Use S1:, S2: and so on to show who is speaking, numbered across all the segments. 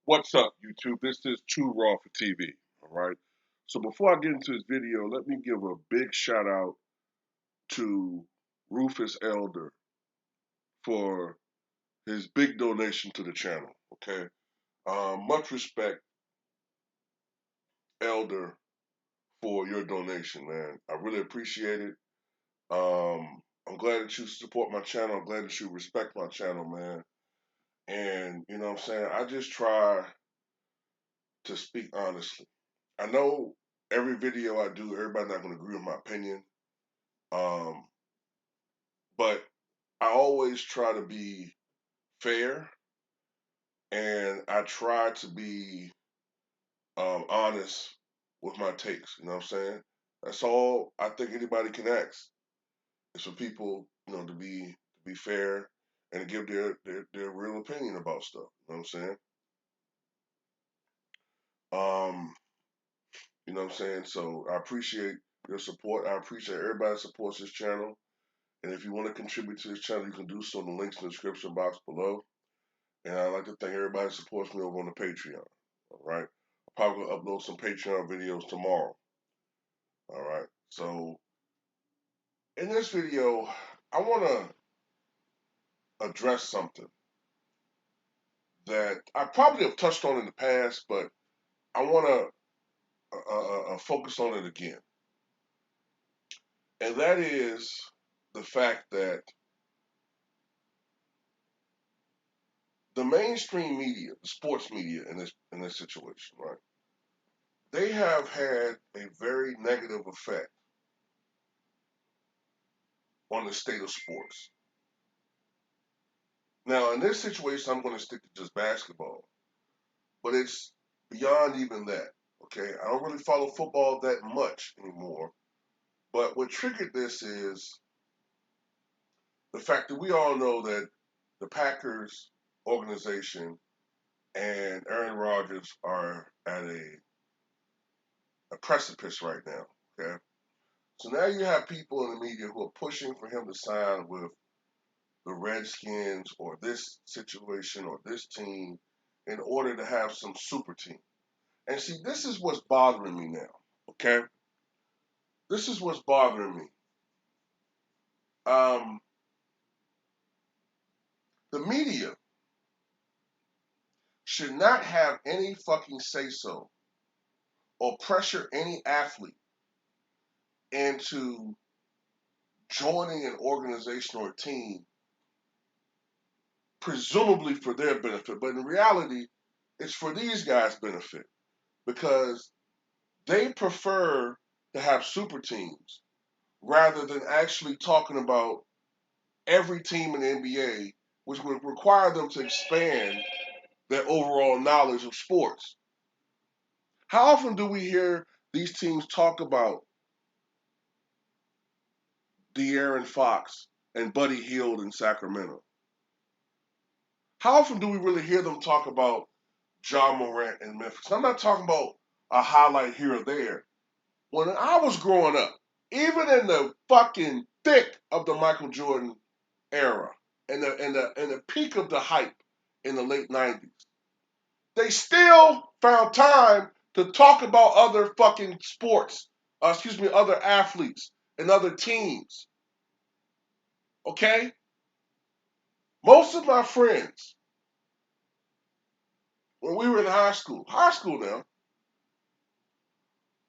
S1: What's up, YouTube? This is Too Raw for TV. All right. So before I get into this video, let me give a big shout out to Rufus Elder for his big donation to the channel. Okay. Much respect, Elder, for your donation, man. I really appreciate it. I'm glad that you support my channel. I'm glad that you respect my channel, man. And you know what I'm saying? I just try to speak honestly. I know every video I do, everybody's not going to agree with my opinion. Um, but I always try to be fair, and I try to be honest with my takes. You know what I'm saying? That's all I think anybody can ask is for people, to be fair and to give their real opinion about stuff. You know what I'm saying? Um, you know what I'm saying? So I appreciate your support. I appreciate everybody that supports this channel. And if you want to contribute to this channel, you can do so in the links in the description box below. And I'd like to thank everybody that supports me over on the Patreon. All right. I'm probably going to upload some Patreon videos tomorrow. All right. So in this video, I want to address something that I probably have touched on in the past, but I want to focus on it again. And that is the fact that the mainstream media, the sports media in this situation, right? They have had a very negative effect on the state of sports. Now, in this situation, I'm going to stick to just basketball, but it's beyond even that. Okay, I don't really follow football that much anymore, but what triggered this is the fact that we all know that the Packers organization and Aaron Rodgers are at a precipice right now. Okay, so now you have people in the media who are pushing for him to sign with the Redskins or this situation or this team in order to have some super team. And see, this is what's bothering me now, okay? This is what's bothering me. Um, the media should not have any fucking say-so or pressure any athlete into joining an organization or a team, presumably for their benefit. But in reality, it's for these guys' benefit because they prefer to have super teams rather than actually talking about every team in the NBA, which would require them to expand their overall knowledge of sports. How often do we hear these teams talk about De'Aaron Fox and Buddy Hield in Sacramento? How often do we really hear them talk about John Morant in Memphis? I'm not talking about a highlight here or there. When I was growing up, even in the fucking thick of the Michael Jordan era and the peak of the hype in the late 90s, they still found time to talk about other fucking sports, other athletes and other teams. Okay? Most of my friends, when we were in high school now,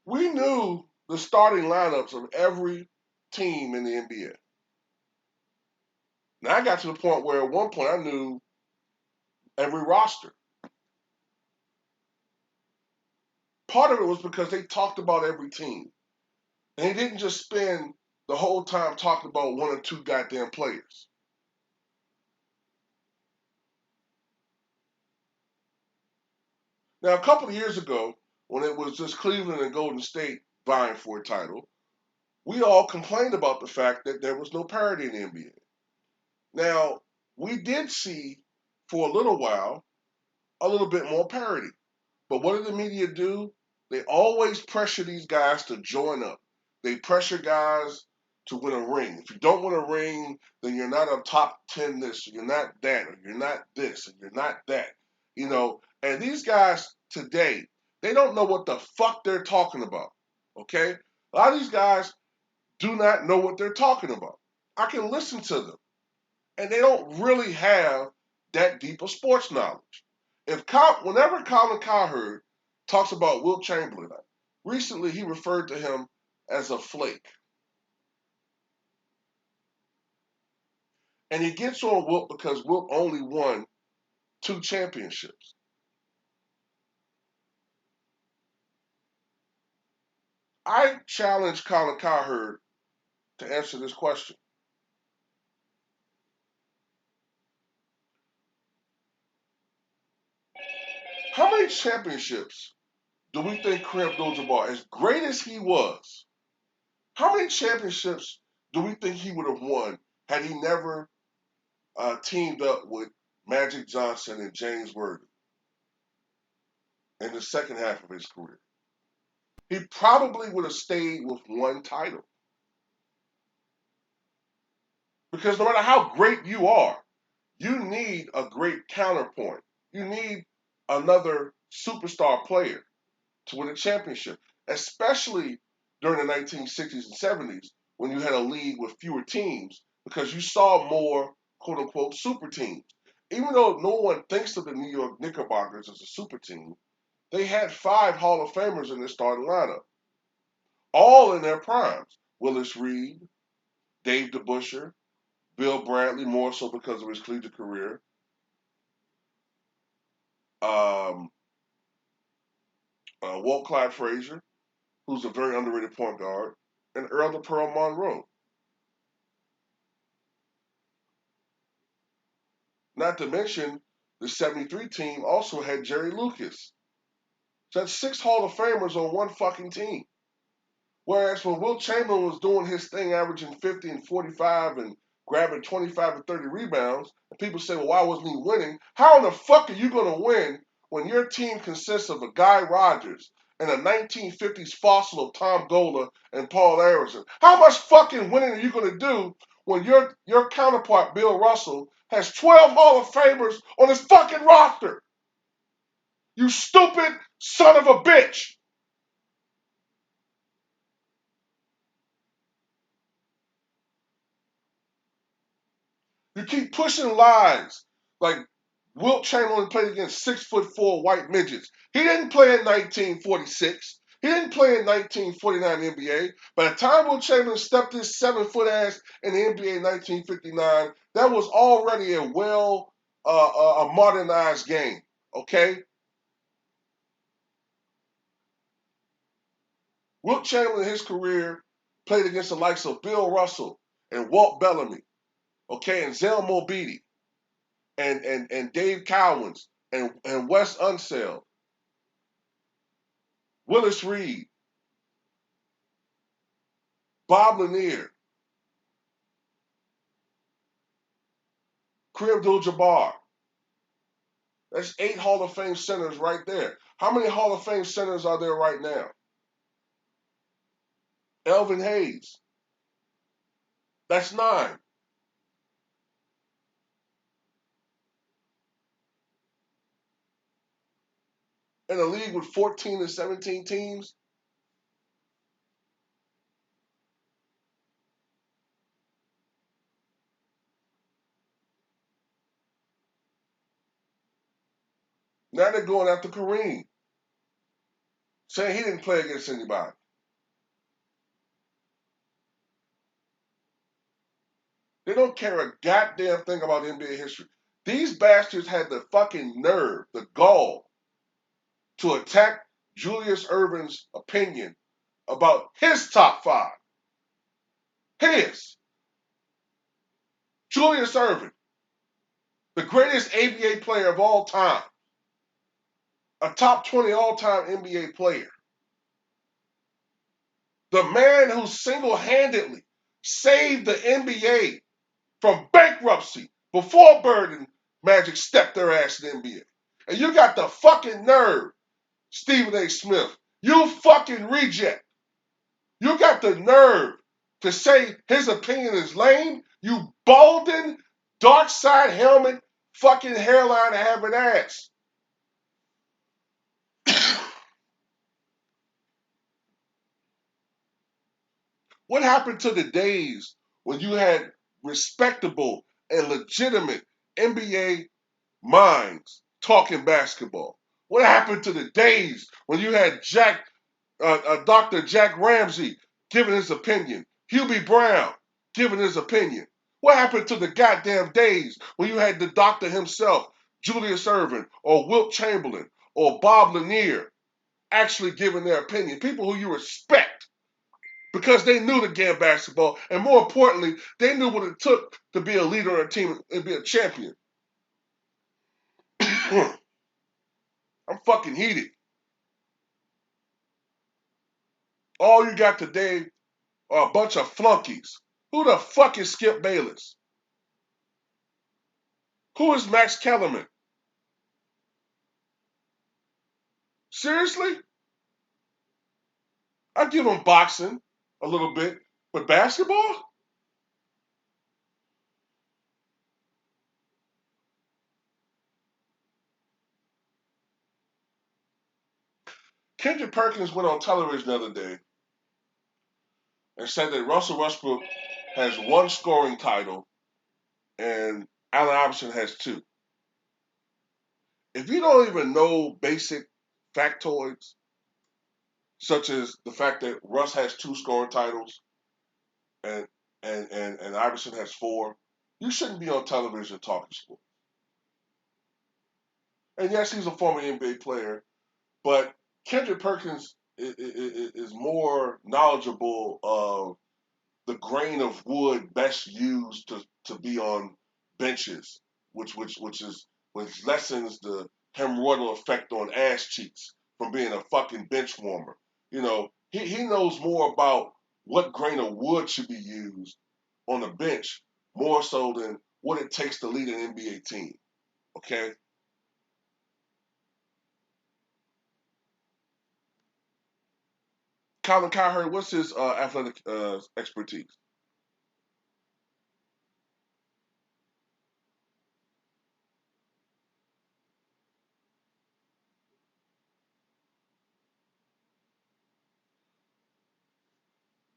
S1: we knew the starting lineups of every team in the NBA. Now I got to the point where at one point I knew every roster. Part of it was because they talked about every team. And they didn't just spend the whole time talking about one or two goddamn players. Now, a couple of years ago, when it was just Cleveland and Golden State vying for a title, we all complained about the fact that there was no parity in the NBA. Now, we did see for a little while a little bit more parity. But what did the media do? They always pressure these guys to join up. They pressure guys to win a ring. If you don't win a ring, then you're not a top 10 this, or you're not that, or you're not this, and you're not that. You know, And these guys today, they don't know what the fuck they're talking about. Okay? A lot of these guys do not know what they're talking about. I can listen to them, and they don't really have that deep of sports knowledge. Whenever Colin Cowherd talks about Wilt Chamberlain, recently he referred to him as a flake. And he gets on Wilt because Wilt only won 2 championships. I challenge Colin Cowherd to answer this question. How many championships do we think Kareem Abdul-Jabbar, as great as he was, how many championships do we think he would have won had he never teamed up with Magic Johnson and James Worthy in the second half of his career? He probably would have stayed with 1 title. Because no matter how great you are, you need a great counterpoint. You need another superstar player to win a championship, especially during the 1960s and 70s when you had a league with fewer teams because you saw more quote unquote super teams. Even though no one thinks of the New York Knickerbockers as a super team, they had 5 Hall of Famers in their starting lineup, all in their primes. Willis Reed, Dave DeBusschere, Bill Bradley, more so because of his collegiate career, um, Walt Clyde Frazier, who's a very underrated point guard, and Earl the Pearl Monroe. Not to mention, the 73 team also had Jerry Lucas. So that's 6 Hall of Famers on 1 fucking team. Whereas when Wilt Chamberlain was doing his thing, averaging 50 and 45 and grabbing 25 and 30 rebounds, and people say, well, why wasn't he winning? How in the fuck are you going to win when your team consists of a Guy Rodgers and a 1950s fossil of Tom Gola and Paul Arizin? How much fucking winning are you going to do when your counterpart, Bill Russell, has 12 Hall of Famers on his fucking roster? You stupid son of a bitch! You keep pushing lies. Like Wilt Chamberlain played against 6'4" white midgets. He didn't play in 1946. He didn't play in 1949 NBA. By the time Wilt Chamberlain stepped his 7-foot ass in the NBA in 1959, that was already a a modernized game. Okay? Wilt Chamberlain in his career played against the likes of Bill Russell and Walt Bellamy, okay, and Zell Mobidi and Dave Cowens and Wes Unseld, Willis Reed, Bob Lanier, Kareem Abdul-Jabbar. That's 8 Hall of Fame centers right there. How many Hall of Fame centers are there right now? Elvin Hayes. That's 9. In a league with 14 and 17 teams, now they're going after Kareem, saying he didn't play against anybody. They don't care a goddamn thing about NBA history. These bastards had the fucking nerve, the gall, to attack Julius Erving's opinion about his top 5. His. Julius Erving, the greatest ABA player of all time, a top 20 all-time NBA player. The man who single-handedly saved the NBA from bankruptcy before Bird and Magic stepped their ass in the NBA. And you got the fucking nerve, Stephen A. Smith, you fucking reject. You got the nerve to say his opinion is lame, you balding, dark side helmet, fucking hairline having ass. What happened to the days when you had respectable and legitimate NBA minds talking basketball? What happened to the days when you had Dr. Jack Ramsey giving his opinion, Hubie Brown giving his opinion? What happened to the goddamn days when you had the doctor himself, Julius Erving, or Wilt Chamberlain, or Bob Lanier actually giving their opinion? People who you respect because they knew the game of basketball, and more importantly, they knew what it took to be a leader on a team and be a champion. I'm fucking heated. All you got today are a bunch of flunkies. Who the fuck is Skip Bayless? Who is Max Kellerman? Seriously? I give him boxing a little bit, but basketball? Kendrick Perkins went on television the other day and said that Russell Westbrook has one scoring title and Allen Iverson has two. If you don't even know basic factoids, such as the fact that Russ has two scoring titles and and Iverson has four, you shouldn't be on television talking sports. And yes, he's a former NBA player, but Kendrick Perkins is more knowledgeable of the grain of wood best used to be on benches, which lessens the hemorrhoidal effect on ass cheeks from being a fucking bench warmer. You know, he knows more about what grain of wood should be used on the bench more so than what it takes to lead an NBA team. Okay, Colin Cowherd, what's his athletic expertise?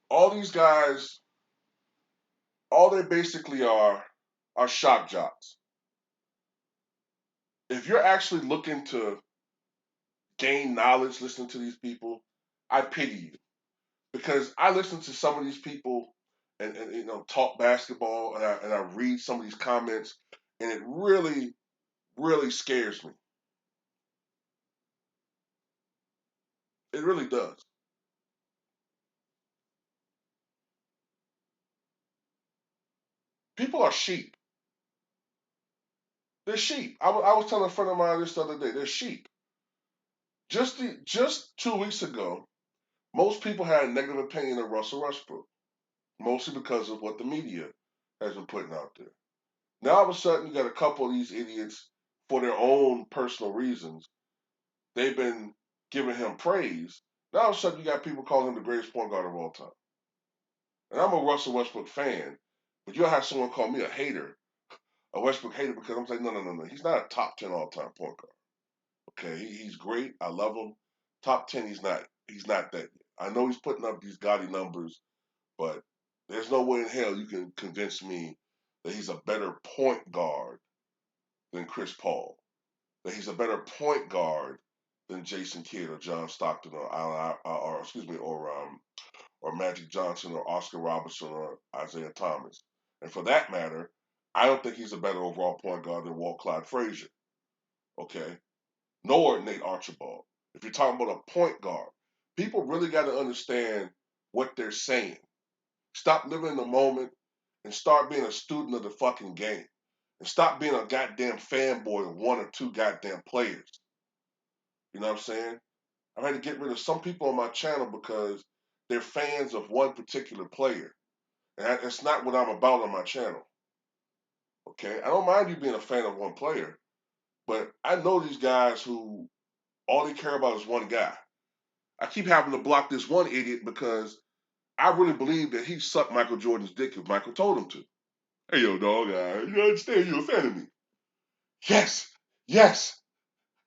S1: All these guys, all they basically are shock jocks. If you're actually looking to gain knowledge listening to these people, I pity you because I listen to some of these people and talk basketball and I read some of these comments and it really scares me. It really does. People are sheep. They're sheep. I was telling a friend of mine this the other day. They're sheep. Just 2 weeks ago, most people had a negative opinion of Russell Westbrook, mostly because of what the media has been putting out there. Now all of a sudden, you got a couple of these idiots for their own personal reasons. They've been giving him praise. Now all of a sudden, you got people calling him the greatest point guard of all time. And I'm a Russell Westbrook fan, but you'll have someone call me a hater, a Westbrook hater, because I'm saying, no. He's not a top 10 all time point guard. Okay, he's great. I love him. Top 10, he's not. He's not that. I know he's putting up these gaudy numbers, but there's no way in hell you can convince me that he's a better point guard than Chris Paul, that he's a better point guard than Jason Kidd or John Stockton or excuse me or Magic Johnson or Oscar Robertson or Isaiah Thomas. And for that matter, I don't think he's a better overall point guard than Walt Clyde Frazier. Okay, nor Nate Archibald. If you're talking about a point guard, people really got to understand what they're saying. Stop living in the moment and start being a student of the fucking game. And stop being a goddamn fanboy of one or two goddamn players. You know what I'm saying? I've had to get rid of some people on my channel because they're fans of one particular player. And that's not what I'm about on my channel. Okay? I don't mind you being a fan of one player, but I know these guys who all they care about is one guy. I keep having to block this one idiot because I really believe that he sucked Michael Jordan's dick if Michael told him to. Hey, yo, dog, you understand you're a fan of me. Yes, yes.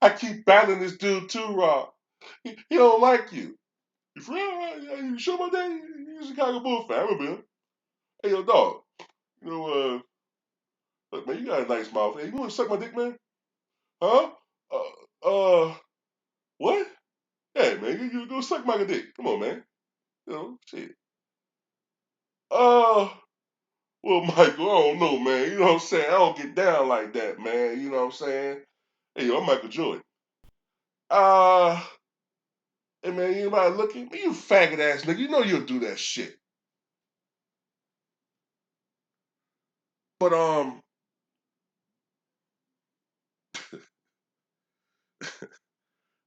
S1: I keep battling this dude too, Rob. He don't like you. You for real? You sure about that? You a Chicago Bulls fan? I remember him. Hey, yo, dog. You know, look, man, you got a nice mouth. Hey, you want to suck my dick, man? Huh? What? Hey, man, you go suck my dick. Come on, man. You know, shit. Uh, well, Michael, I don't know, man. You know what I'm saying? I don't get down like that, man. You know what I'm saying? Hey, yo, I'm Michael Jordan. Uh, hey, man, anybody looking? Man, you faggot ass nigga. You know you'll do that shit. But,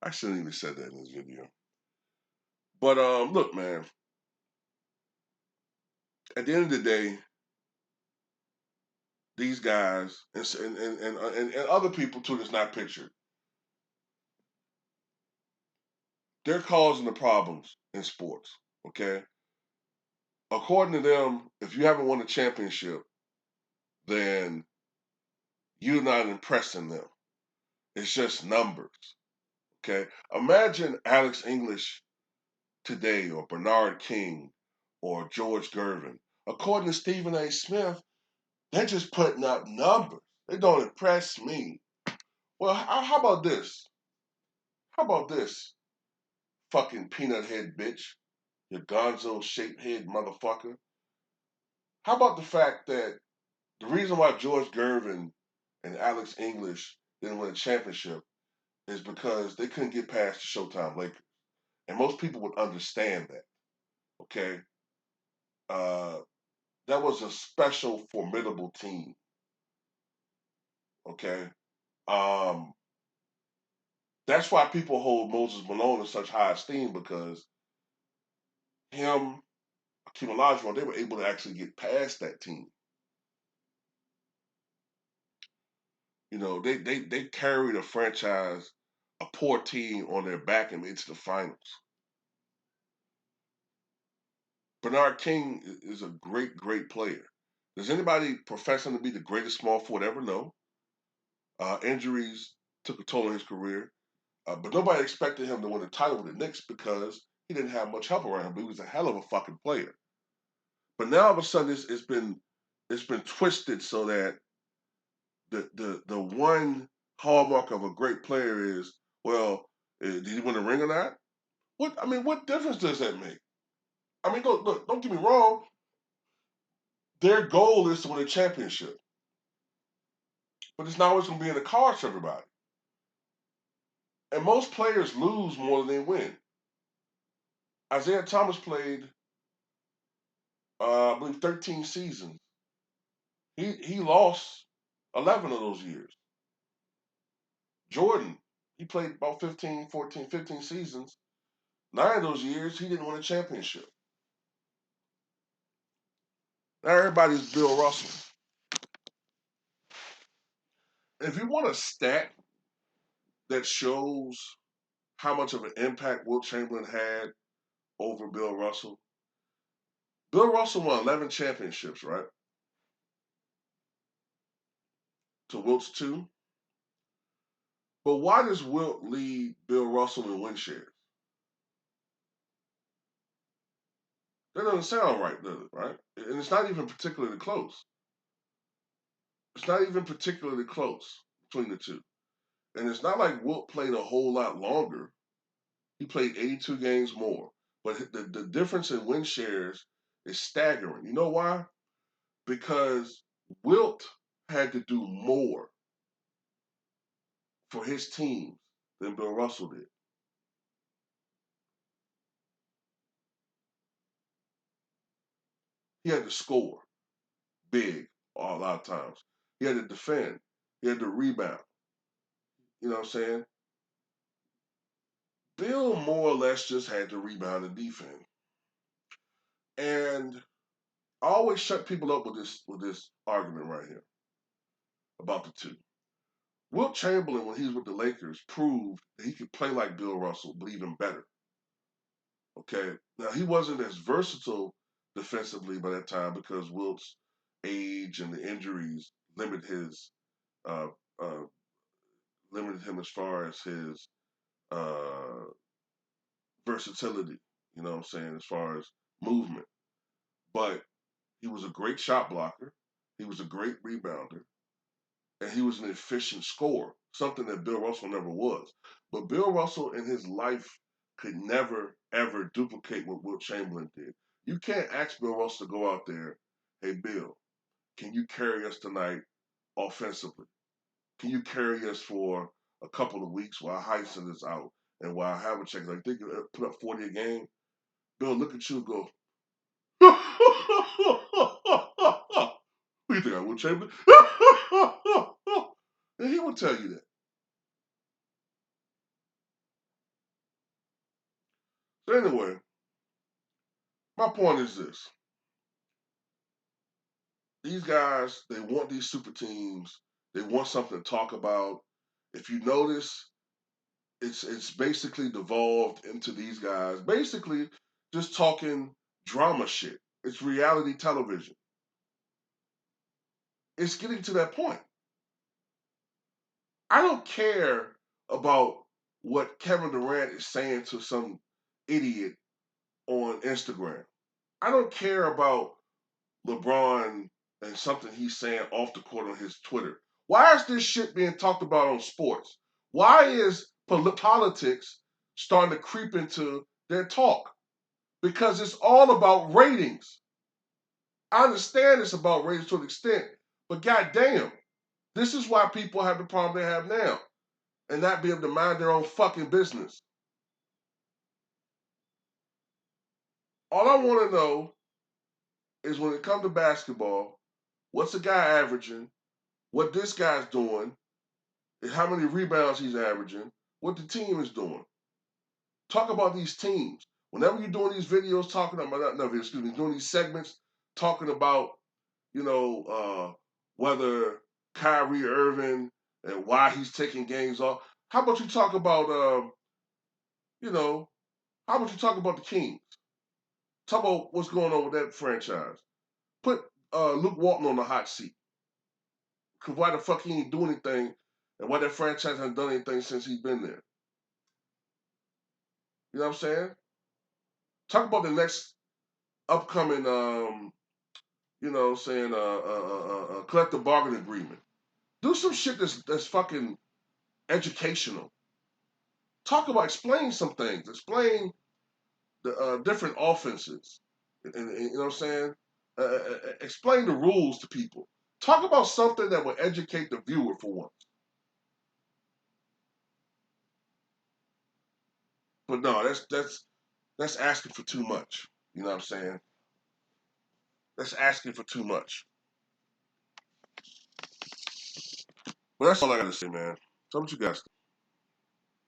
S1: I shouldn't even said that in this video. But, look, man. At the end of the day, these guys and other people too that's not pictured, they're causing the problems in sports. Okay, according to them, if you haven't won a championship, then you're not impressing them. It's just numbers. Okay, imagine Alex English today, or Bernard King, or George Gervin. According to Stephen A. Smith, they're just putting up numbers. They don't impress me. Well, how about this? How about this? Fucking peanut head bitch. You gonzo shaped head motherfucker. How about the fact that the reason why George Gervin and Alex English didn't win a championship is because they couldn't get past the Showtime Lakers. And most people would understand that. Okay? Uh, that was a special, formidable team. Okay? Um, that's why people hold Moses Malone in such high esteem, because him, Akeem Olajuwon, they were able to actually get past that team. You know, they carried a franchise, a poor team on their back and into the finals. Bernard King is a great, great player. Does anybody professing to be the greatest small forward ever? No. Injuries took a toll on his career, but nobody expected him to win a title with the Knicks because he didn't have much help around him. But he was a hell of a fucking player. But now all of a sudden it's been twisted so that the one hallmark of a great player is, well, did he win a ring or not? What difference does that make? I mean, look, don't get me wrong. Their goal is to win a championship, but it's not always going to be in the cards for everybody. And most players lose more than they win. Isaiah Thomas played, I believe, 13 seasons. He lost 11 of those years. Jordan, he played about 15, 14, 15 seasons. 9 of those years, he didn't win a championship. Now everybody's Bill Russell. If you want a stat that shows how much of an impact Wilt Chamberlain had over Bill Russell, Bill Russell won 11 championships, right? To Wilt's 2. But why does Wilt lead Bill Russell in win shares? That doesn't sound right, does it? Right? And it's not even particularly close. It's not even particularly close between the two. And it's not like Wilt played a whole lot longer. He played 82 games more. But the difference in win shares is staggering. You know why? Because Wilt had to do more for his team than Bill Russell did. He had to score big a lot of times. He had to defend. He had to rebound. You know what I'm saying? Bill more or less just had to rebound and defend. And I always shut people up with this argument right here about the two. Wilt Chamberlain, when he was with the Lakers, proved that he could play like Bill Russell, but even better. Okay. Now he wasn't as versatile defensively by that time because Wilt's age and the injuries uh, uh, limited him as far as his uh, versatility. you know what I'm saying, as far as movement. But he was a great shot blocker. He was a great rebounder. And he was an efficient scorer, something that Bill Russell never was. But Bill Russell in his life could never, ever duplicate what Wilt Chamberlain did. You can't ask Bill Russell to go out there, hey, Bill, can you carry us tonight offensively? Can you carry us for a couple of weeks while Heisen is out and while Havlicek, like, they could put up 40 a game? Bill, look at you and go, what do you think, I Wilt Chamberlain? And he would tell you that. So anyway, my point is this. These guys, they want these super teams. They want something to talk about. If you notice, it's basically devolved into these guys basically just talking drama shit. It's reality television. It's getting to that point. I don't care about what Kevin Durant is saying to some idiot on Instagram. I don't care about LeBron and something he's saying off the court on his Twitter. Why is this shit being talked about on sports? Why is politics starting to creep into their talk? Because it's all about ratings. I understand it's about ratings to an extent, but goddamn, this is why people have the problem they have now and not be able to mind their own fucking business. All I want to know is when it comes to basketball, what's the guy averaging? What this guy's doing? How many rebounds he's averaging, what the team is doing. Talk about these teams. Whenever you're doing these videos talking about, not videos, excuse me, doing these segments talking about, whether Kyrie Irving and why he's taking games off. How about you talk about, you know, how about you talk about the Kings? Talk about what's going on with that franchise. Put Luke Walton on the hot seat. Because why the fuck he ain't doing anything and why that franchise hasn't done anything since he's been there. You know what I'm saying? Talk about the next upcoming, collective bargaining agreement. Do some shit that's fucking educational. Talk about, explain some things. Explain the different offenses. And you know what I'm saying? Explain the rules to people. Talk about something that will educate the viewer for once. But no, that's asking for too much. You know what I'm saying? That's asking for too much. But that's all I gotta say, man. So what you guys think?